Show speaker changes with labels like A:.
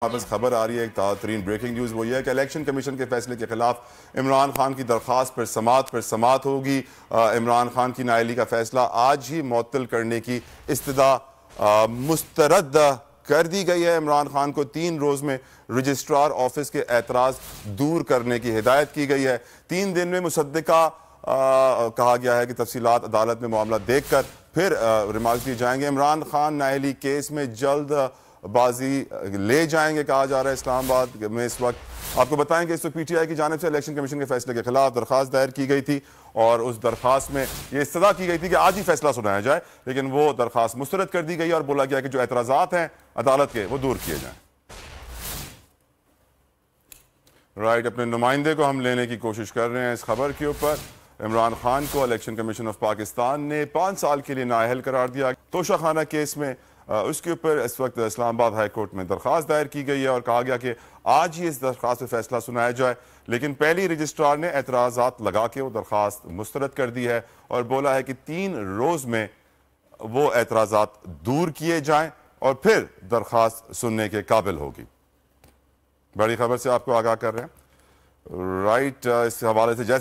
A: واپس خبر آ رہی ہے، ایک تازہ ترین بریکنگ نیوز وہ یہ ہے کہ الیکشن کمیشن کے فیصلے کے خلاف عمران خان کی درخواست پر سماعت ہوگی۔ عمران خان کی نااہلی کا فیصلہ آج ہی معطل کرنے کی استدعا مسترد کر دی گئی ہے۔ عمران خان کو 3 روز میں رجسٹرار آفس کے اعتراض دور کرنے کی ہدایت کی گئی ہے۔ 3 دن میں مصدقہ کہا گیا ہے کہ تفصیلات عدالت میں معاملہ دیکھ کر پھر ریمارکس دیے جائیں گے۔ عمران خان نااہلی کیس میں جلد بازی لے جائیں گے کہا جا رہا ہے اسلام آباد میں اس وقت۔ آپ کو بتائیں کہ اس وقت پی ٹی آئی کی جانب سے الیکشن کمیشن کے فیصلے کے خلاف درخواست دائر کی گئی تھی اور اس درخواست میں یہ استدعا کی گئی تھی کہ آج ہی فیصلہ سنایا جائے، لیکن وہ درخواست مسترد کر دی گئی اور بولا گیا کہ جو اعتراضات ہیں عدالت کے وہ دور کیے جائیں۔ اپنے نمائندے کو ہم لینے کی کوشش کر رہے ہیں اس خبر کے اوپر۔ عمران خان کو الیکشن کمیشن آف پاکستان نے 5 سال کے لیے نااہل قرار دیا۔ توشہ خانہ کیس میں اس کے اوپر اس وقت اسلام آباد ہائی کورٹ میں درخواست دائر کی گئی ہے اور کہا گیا کہ آج ہی اس درخواست پہ فیصلہ سنایا جائے، لیکن پہلی رجسٹرار نے اعتراضات لگا کے وہ درخواست مسترد کر دی ہے اور بولا ہے کہ 3 روز میں وہ اعتراضات دور کیے جائیں اور پھر درخواست سننے کے قابل ہوگی۔ بڑی خبر سے آپ کو آگاہ کر رہے ہیں۔ اس حوالے سے جیسے